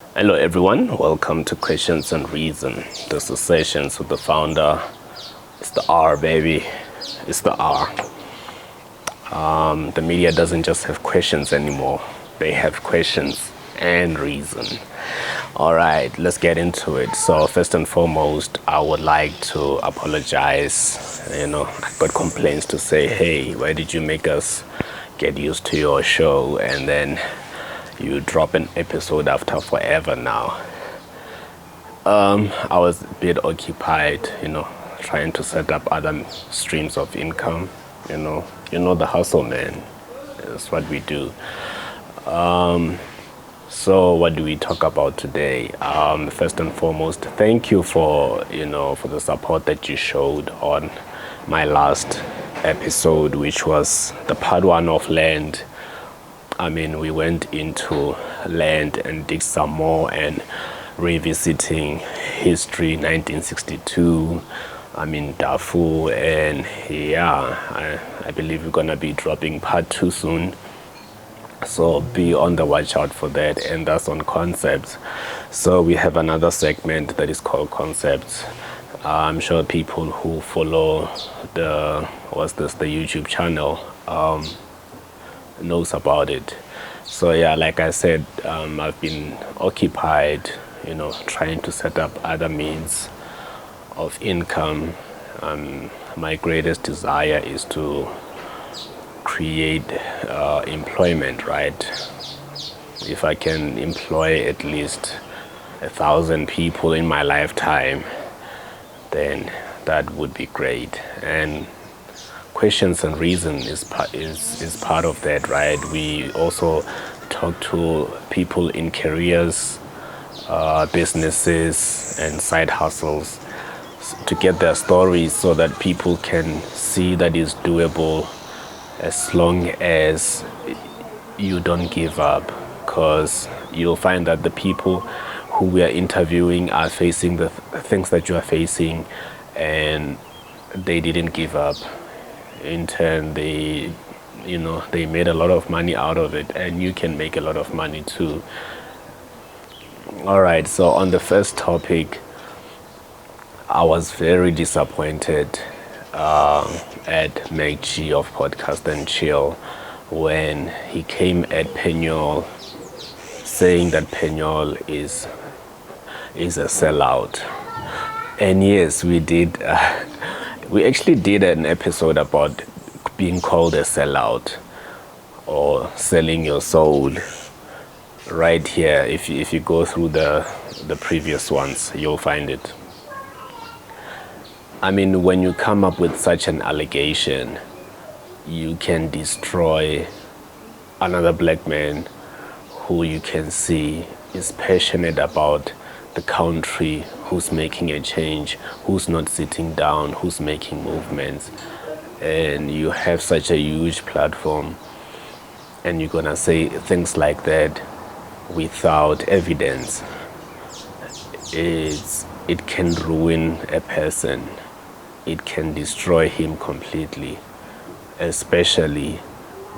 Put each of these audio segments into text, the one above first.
Hello everyone, welcome to Questions and Reason. This is Sessions with the founder. It's the R, baby. It's the R. The media doesn't just have questions anymore. They have questions and reason. All right, let's get into it. So first and foremost, I would like to apologize. I got complaints to say, hey, why did you make us get used to your show and then you drop an episode after forever now? I was a bit occupied, trying to set up other streams of income. The hustle, man. That's what we do. So what do we talk about today? First and foremost, thank you for the support that you showed on my last episode, which was the part one of land. We went into land and did some more and revisiting history, 1962, Darfur, and I believe we're gonna be dropping part two soon. So be on the watch out for that, and that's on concepts. So we have another segment that is called concepts. I'm sure people who follow the YouTube channel knows about it. So like I said, I've been occupied, trying to set up other means of income. My greatest desire is to create employment, right? If I can employ at least 1,000 people in my lifetime, then that would be great. And Questions and Reason is part of that, right? We also talk to people in careers, businesses, and side hustles to get their stories so that people can see that it's doable as long as you don't give up. Because you'll find that the people who we are interviewing are facing the things that you are facing, and they didn't give up. In turn, they made a lot of money out of it, and you can make a lot of money too. All right, so on the first topic, I was very disappointed at MacG of Podcast and Chill when he came at Penuel saying that Penuel is a sellout. And yes, we did. We actually did an episode about being called a sellout or selling your soul. Right here, if you go through the previous ones, you'll find it. When you come up with such an allegation, you can destroy another black man who you can see is passionate about the country, who's making a change, who's not sitting down, who's making movements. And you have such a huge platform, and you're gonna say things like that without evidence. It can ruin a person. It can destroy him completely, especially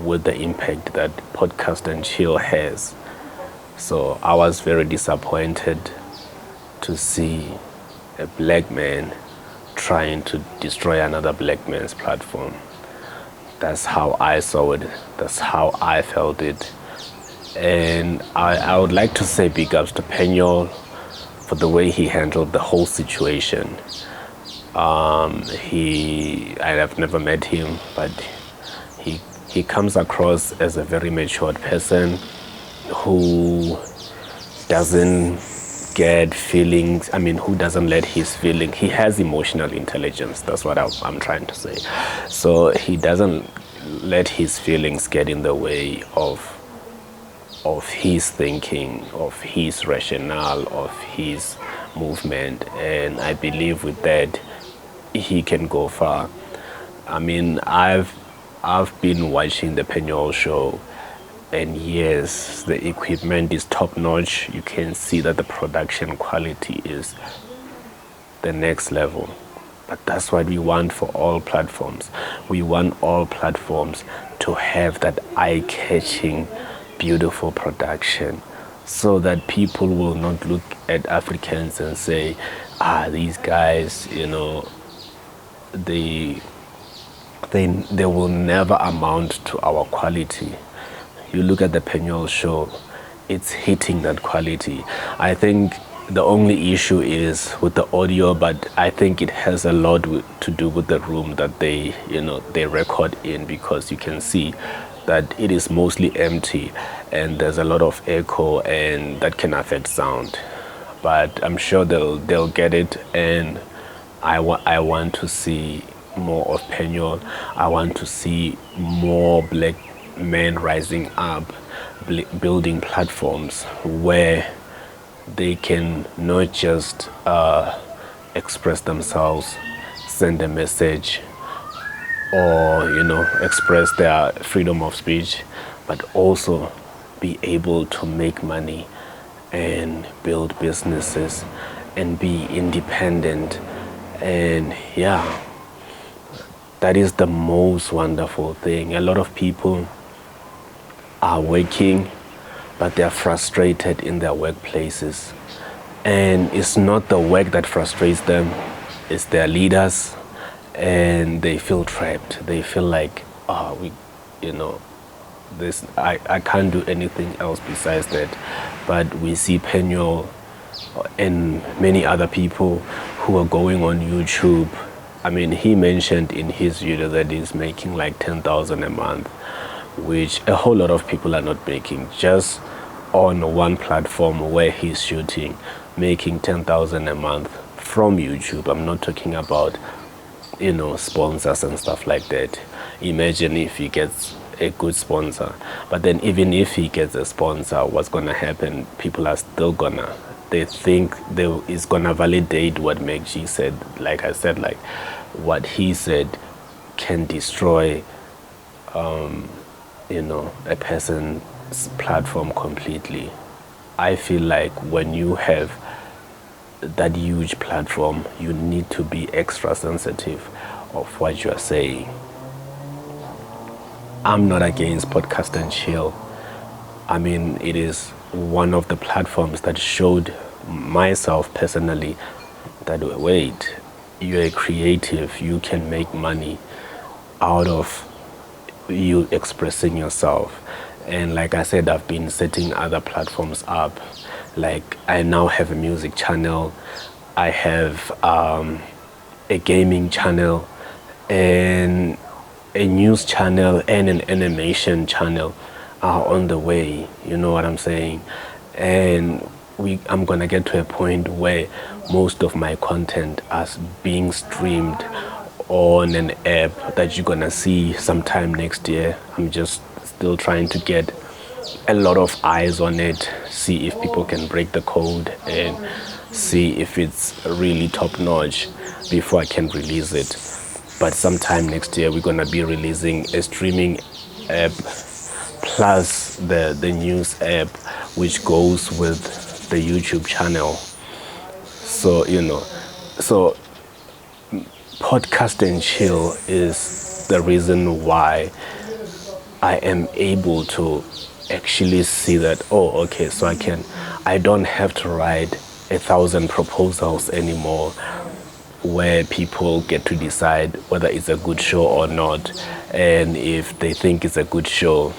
with the impact that Podcast and Chill has. So I was very disappointed to see a black man trying to destroy another black man's platform. That's how I saw it. That's how I felt it. And I would like to say big ups to Penuel for the way he handled the whole situation. I have never met him, but he comes across as a very matured person who doesn't get feelings. Who doesn't let his feeling. He has emotional intelligence. That's what I'm trying to say. So he doesn't let his feelings get in the way of his thinking, of his rationale, of his movement. And I believe with that, he can go far. I've been watching the Penuel show, and yes, the equipment is top notch. You can see that the production quality is the next level. But that's what we want for all platforms. We want all platforms to have that eye-catching, beautiful production, so that people will not look at Africans and say, these guys, they they will never amount to our quality. You look at the Penuel show, it's hitting that quality. I think the only issue is with the audio, but I think it has a lot to do with the room that they record in, because you can see that it is mostly empty and there's a lot of echo, and that can affect sound. But I'm sure they'll get it, and I want to see more of Penuel. I want to see more black men rising up, building platforms where they can not just express themselves, send a message, or express their freedom of speech, but also be able to make money and build businesses and be independent. And yeah, that is the most wonderful thing. A lot of people are working, but they're frustrated in their workplaces. And it's not the work that frustrates them, it's their leaders, and they feel trapped. They feel like, this I can't do anything else besides that. But we see Penuel and many other people who are going on YouTube. I mean, he mentioned in his video that he's making like 10,000 a month, which a whole lot of people are not making, just on one platform where he's shooting, making 10,000 a month from YouTube. I'm not talking about, sponsors and stuff like that. Imagine if he gets a good sponsor. But then even if he gets a sponsor, what's gonna happen? People are still they think is gonna validate what MacG said. Like I said, like what he said can destroy a person's platform completely. I feel like when you have that huge platform, you need to be extra sensitive of what you are saying. I'm not against podcast and chill. I mean, it is one of the platforms that showed myself personally that, wait, you're a creative, you can make money out of you expressing yourself. And like I said, I've been setting other platforms up. Like I now have a music channel, I have a gaming channel, and a news channel, and an animation channel are on the way. You know what I'm saying? And I'm gonna get to a point where most of my content is being streamed on an app that you're gonna see sometime next year. I'm just still trying to get a lot of eyes on it, see if people can break the code and see if it's really top notch before I can release it. But sometime next year we're gonna be releasing a streaming app plus the news app, which goes with the YouTube channel. So so podcast and chill is the reason why I am able to actually see that, oh, okay, so I don't have to write 1,000 proposals anymore, where people get to decide whether it's a good show or not. And if they think it's a good show,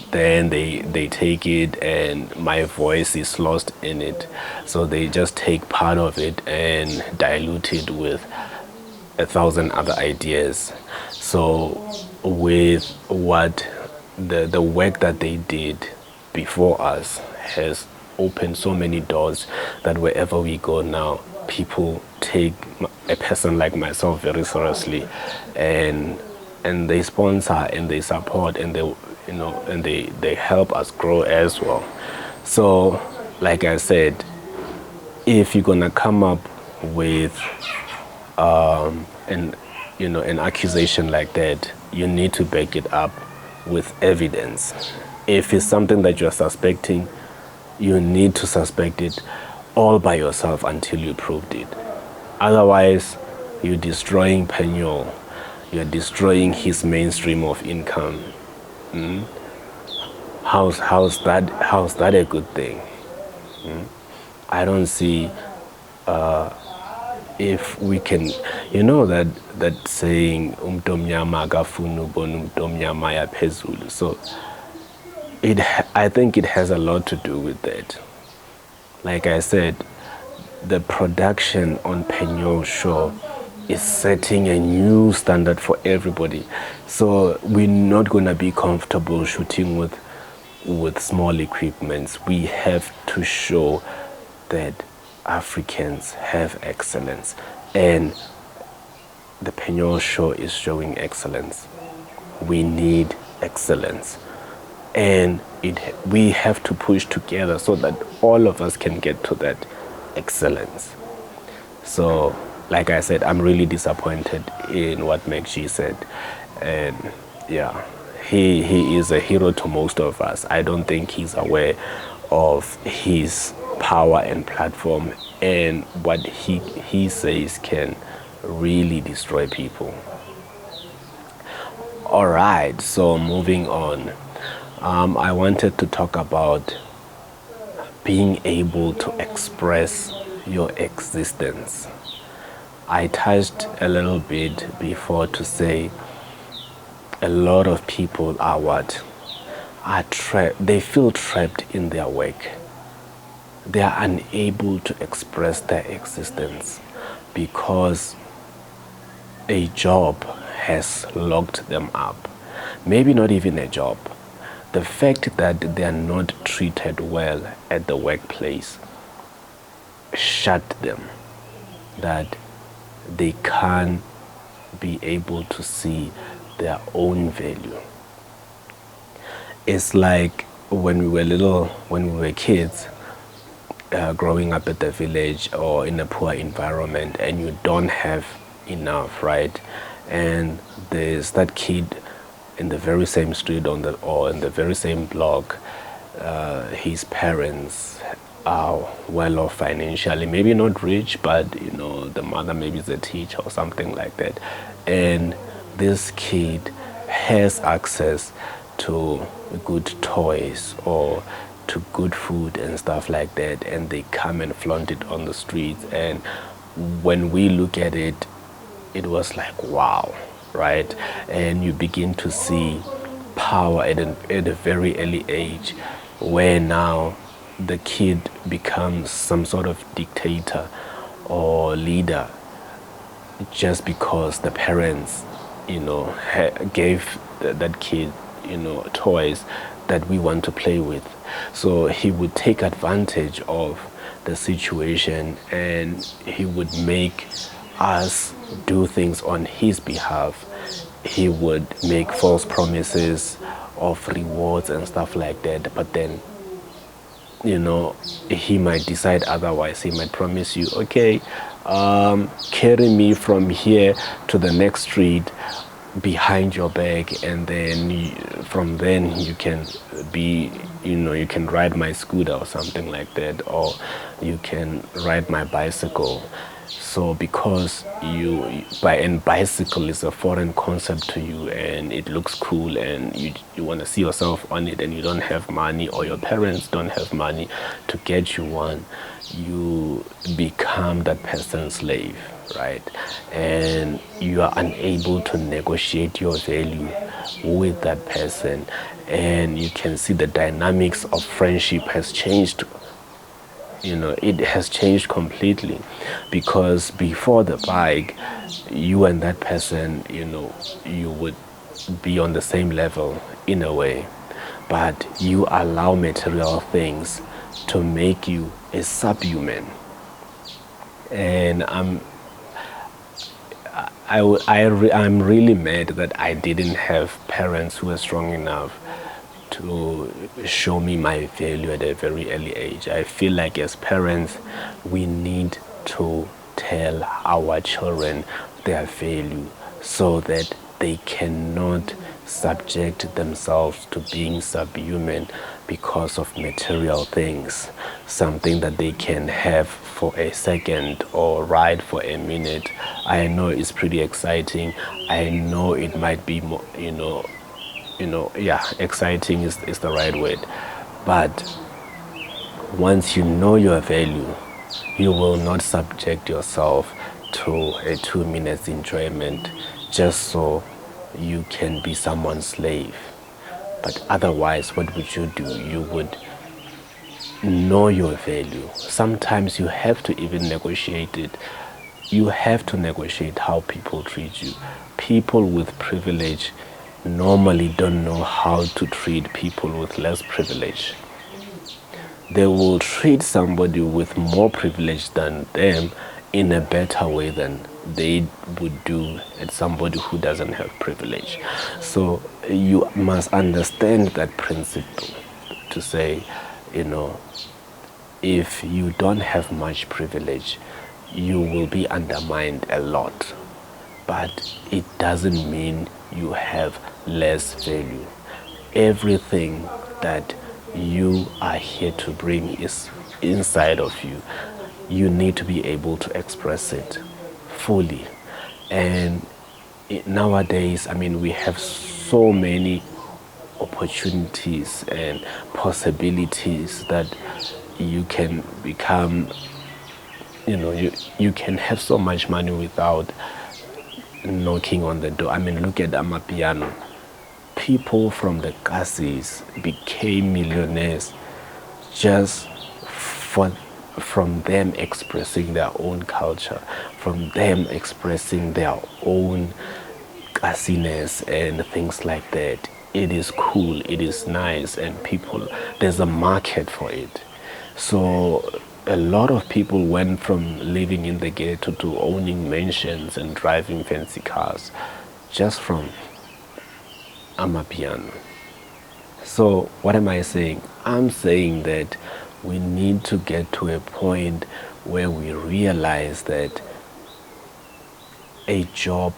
then they take it, and my voice is lost in it. So they just take part of it and dilute it with 1,000 other ideas. So with what the work that they did before us has opened so many doors that wherever we go now, people take a person like myself very seriously, and they sponsor and they support and they help us grow as well. So like I said, if you're gonna come up with an accusation like that, you need to back it up with evidence. If it's something that you're suspecting, you need to suspect it all by yourself until you proved it. Otherwise, you're destroying Penuel. You're destroying his mainstream of income. How's that a good thing? I don't see if we can, that saying umtomnyama akafuna ubona umtomnyama yaphezulu. So I think it has a lot to do with that. Like I said, the production on Penuel show is setting a new standard for everybody. So we're not gonna be comfortable shooting with small equipments. We have to show that Africans have excellence, and the Penuel show is showing excellence. We need excellence, and we have to push together so that all of us can get to that excellence. So, like I said, I'm really disappointed in what MacG said, and yeah, he is a hero to most of us. I don't think he's aware of his power and platform, and what he says can really destroy people. All right, so moving on. I wanted to talk about being able to express your existence. I touched a little bit before to say a lot of people are what? They feel trapped in their work. They are unable to express their existence because a job has locked them up. Maybe not even a job. The fact that they are not treated well at the workplace shut them, that they can't be able to see their own value. It's like when we were kids, growing up at the village or in a poor environment, and you don't have enough, right? And there's that kid in the very same street or in the very same block. His parents are well off financially, maybe not rich, but the mother maybe is a teacher or something like that, and this kid has access to good toys or to good food and stuff like that, and they come and flaunt it on the streets. And when we look at it, it was like, wow, right? And you begin to see power at a very early age, where now the kid becomes some sort of dictator or leader just because the parents gave that kid toys that we want to play with. So he would take advantage of the situation, and he would make us do things on his behalf. He would make false promises of rewards and stuff like that, but then he might decide otherwise. He might promise you, okay, carry me from here to the next street behind your back, and then from then you can you can ride my scooter or something like that, or you can ride my bicycle. So because bicycle is a foreign concept to you, and it looks cool, and you want to see yourself on it, and you don't have money, or your parents don't have money to get you one, you become that person's slave, right? And you are unable to negotiate your value with that person, and you can see the dynamics of friendship has changed. It has changed completely, because before the bike, you and that person, you would be on the same level in a way, but you allow material things to make you a subhuman. And I'm really mad that I didn't have parents who were strong enough to show me my value at a very early age. I feel like as parents, we need to tell our children their value so that they cannot subject themselves to being subhuman because of material things, something that they can have for a second or ride for a minute. I know it's pretty exciting. I know it might be more, yeah, exciting is the right word. But once you know your value, you will not subject yourself to a 2 minutes enjoyment just so you can be someone's slave. But otherwise, what would you do? You would know your value. Sometimes you have to even negotiate it. You have to negotiate how people treat you. People with privilege normally don't know how to treat people with less privilege. They will treat somebody with more privilege than them in a better way than they would do at somebody who doesn't have privilege. So you must understand that principle to say, if you don't have much privilege, you will be undermined a lot. But it doesn't mean you have less value. Everything that you are here to bring is inside of you. You need to be able to express it fully. And nowadays, we have so many opportunities and possibilities that you can become, you can have so much money without knocking on the door. Look at Amapiano. People from the Kasis became millionaires just from them expressing their own culture, from them expressing their own Kasiness and things like that. It is cool, it is nice, and there's a market for it. So a lot of people went from living in the ghetto to owning mansions and driving fancy cars just from Amapiano. So what am I saying? I'm saying that we need to get to a point where we realize that a job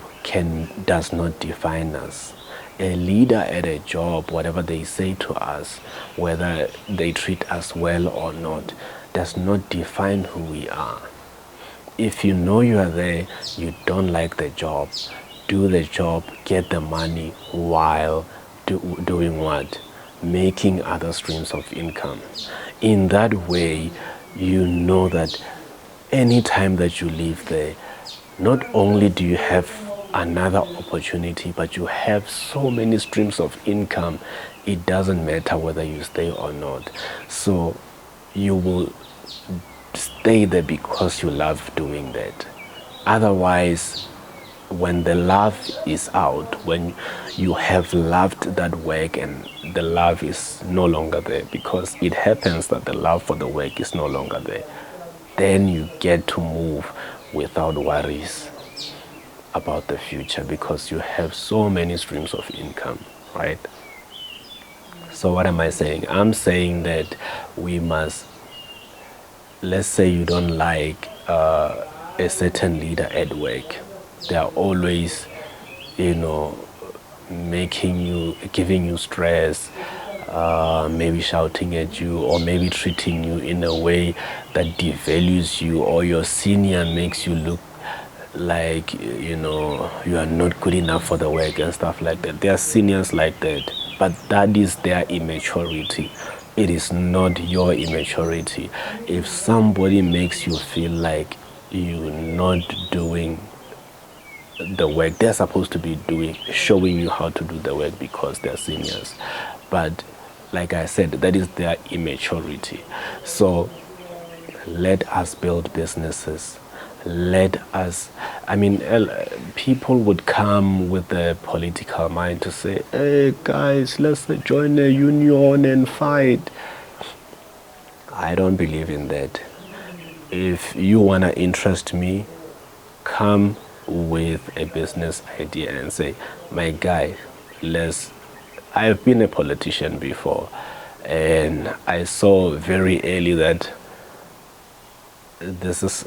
does not define us. A leader at a job, whatever they say to us, whether they treat us well or not, does not define who we are. If you know you are there, you don't like the job, do the job, get the money while doing what? Making other streams of income. In that way, you know that any time that you leave there, not only do you have another opportunity, but you have so many streams of income. It doesn't matter whether you stay or not. So you will stay there because you love doing that. Otherwise, when the love is out, when you have loved that work and the love is no longer there, because it happens that the love for the work is no longer there, then you get to move without worries about the future because you have so many streams of income, right? So what am I saying? I'm saying that we must, let's say you don't like a certain leader at work. They are always, giving you stress, maybe shouting at you, or maybe treating you in a way that devalues you, or your senior makes you look like, you are not good enough for the work and stuff like that. There are seniors like that, but that is their immaturity. It is not your immaturity. If somebody makes you feel like you're not doing the work they're supposed to be doing, showing you how to do the work because they're seniors, but like I said, that is their immaturity. So let us build businesses. Let us, people would come with a political mind to say, hey guys, let's join a union and fight. I don't believe in that. If you want to interest me, come with a business idea and say, my guy, I've been a politician before, and I saw very early that this is,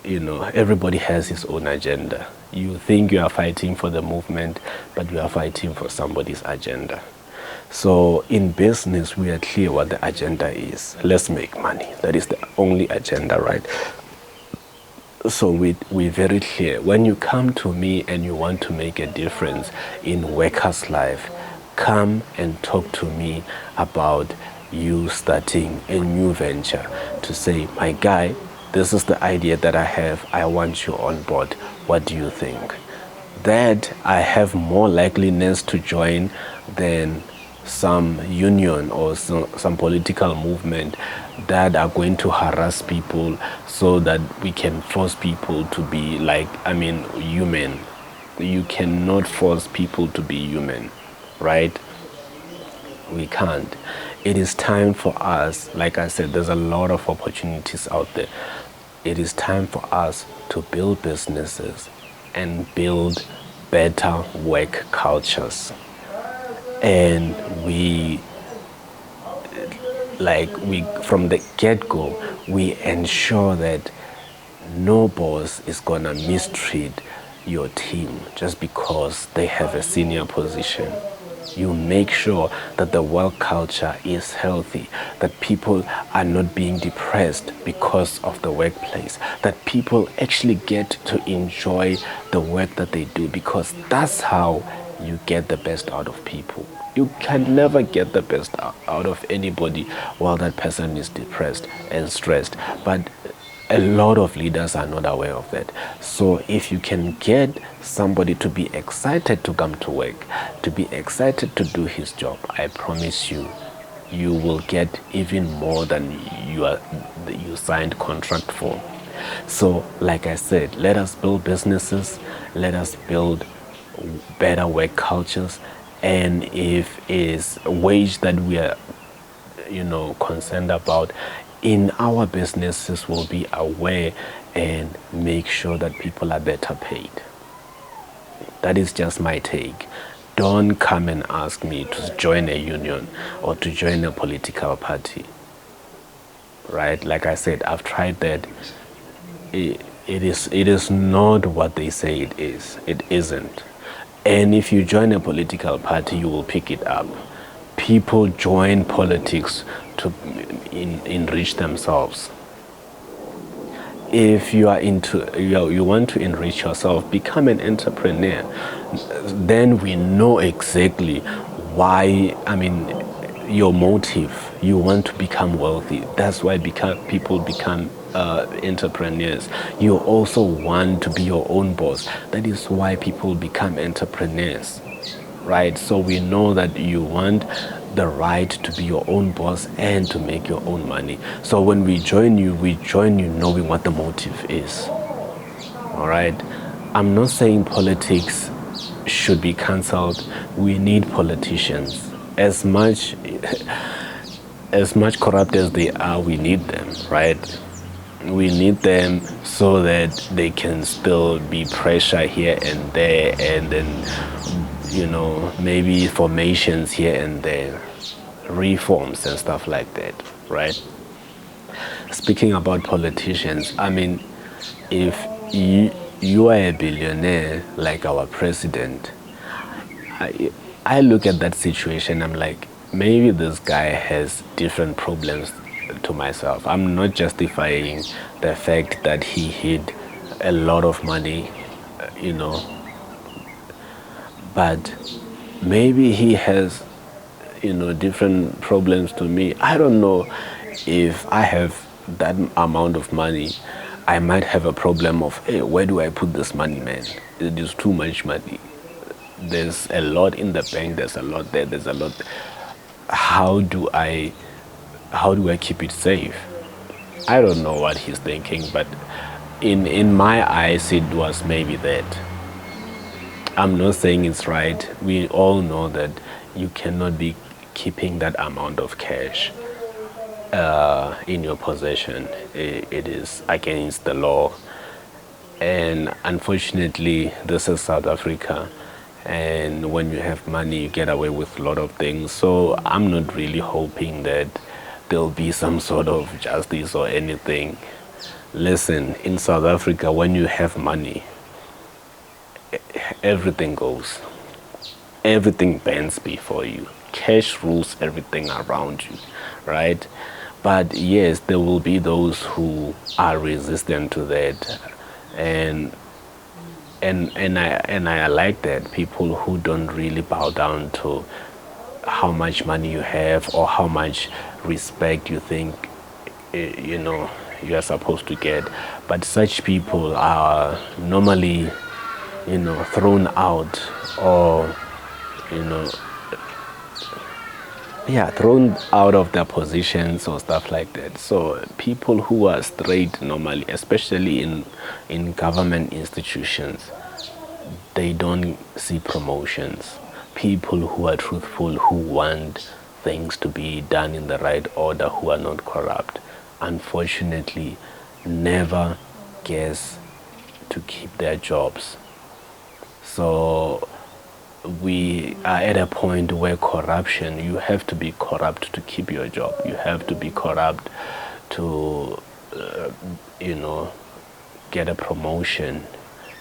everybody has his own agenda. You think you are fighting for the movement, but you are fighting for somebody's agenda. So in business, we are clear what the agenda is. Let's make money. That is the only agenda, right? So we're very clear. When you come to me and you want to make a difference in workers' life, come and talk to me about you starting a new venture, to say, my guy, this is the idea that I have, I want you on board, what do you think? That I have more likeliness to join than some union or some political movement that are going to harass people so that we can force people to be human. You cannot force people to be human, right? We can't. It is time for us, like I said, there's a lot of opportunities out there. It is time for us to build businesses and build better work cultures. And we from the get-go, we ensure that no boss is gonna mistreat your team just because they have a senior position. You make sure that the work culture is healthy, that people are not being depressed because of the workplace, that people actually get to enjoy the work that they do, because that's how you get the best out of people. You can never get the best out of anybody while that person is depressed and stressed. But a lot of leaders are not aware of that. So if you can get somebody to be excited to come to work, to be excited to do his job, I promise you, you will get even more than you signed contract for. So like I said, let us build businesses, let us build better work cultures, and if it's a wage that we are concerned about, in our businesses we'll be aware and make sure that people are better paid. That is just my take. Don't come and ask me to join a union or to join a political party, right? Like I said, I've tried that. It is not what they say it is. It isn't. And if you join a political party, you will pick it up. People join politics to enrich themselves. If you are you want to enrich yourself, become an entrepreneur. Then we know exactly why. Your motive. You want to become wealthy. That's why people become entrepreneurs. You also want to be your own boss. That is why people become entrepreneurs, right? So we know that you want the right to be your own boss and to make your own money. So when we join you knowing what the motive is. All right? I'm not saying politics should be cancelled. We need politicians. As much corrupt as they are, we need them, right? We need them so that they can still be pressure here and there, and then maybe formations here and there, reforms and stuff like that, right? Speaking about politicians, if you are a billionaire like our president, I look at that situation, I'm like, maybe this guy has different problems to myself. I'm not justifying the fact that he hid a lot of money, but maybe he has different problems to me. I don't know. If I have that amount of money, I might have a problem of, hey, where do I put this money, man? It is too much money. There's a lot in the bank, there's a lot there, there's a lot. How do I keep it safe? I don't know what he's thinking, but in my eyes it was maybe that. I'm not saying it's right. We all know that you cannot be keeping that amount of cash in your possession. It is against the law, and unfortunately this is South Africa, and when you have money you get away with a lot of things. So I'm not really hoping that there'll be some sort of justice or anything. Listen, in South Africa, when you have money, everything goes. Everything bends before you. Cash rules everything around you, right? But yes, there will be those who are resistant to that, and I like that, people who don't really bow down to how much money you have or how much respect you think you are supposed to get. But such people are normally thrown out, or you know yeah, thrown out of their positions or stuff like that. So people who are straight normally, especially in government institutions, they don't see promotions. People who are truthful, who want things to be done in the right order, who are not corrupt, unfortunately never gets to keep their jobs. So we are at a point where corruption, you have to be corrupt to keep your job. You have to be corrupt to, get a promotion.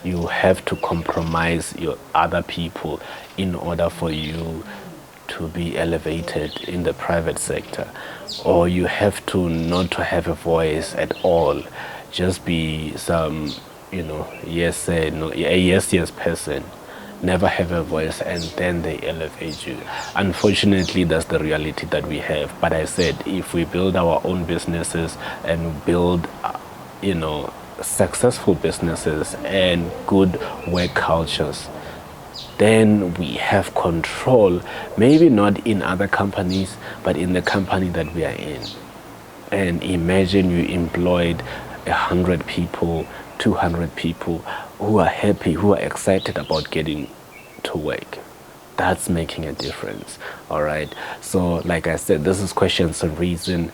You have to compromise your other people in order for you to be elevated in the private sector. Or you have to not to have a voice at all. Just be some, yes, no, a yes person, never have a voice, and then they elevate you. Unfortunately, that's the reality that we have. But I said, if we build our own businesses and build, successful businesses and good work cultures, then we have control, maybe not in other companies, but in the company that we are in. And imagine you employed 100 people, 200 people who are happy, who are excited about getting to work. That's making a difference. All right. So, like I said, this is Questions and Reason.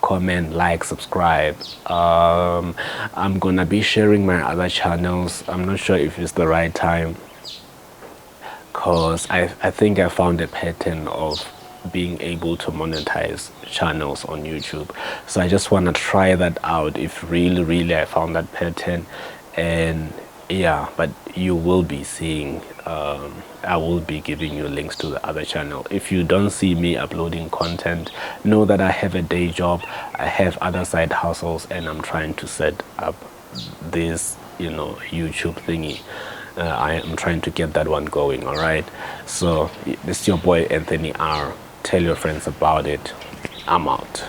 Comment, like, subscribe. I'm gonna be sharing my other channels. I'm not sure if it's the right time, because I think I found a pattern of being able to monetize channels on YouTube. So I just want to try that out if really I found that pattern. And yeah, but you will be seeing, I will be giving you links to the other channel. If you don't see me uploading content, know that I have a day job, I have other side hustles, and I'm trying to set up this YouTube thingy. I am trying to get that one going. All right, so this is your boy Anthony R. Tell your friends about it. I'm out.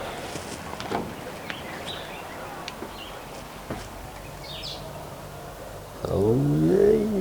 Oh, yeah.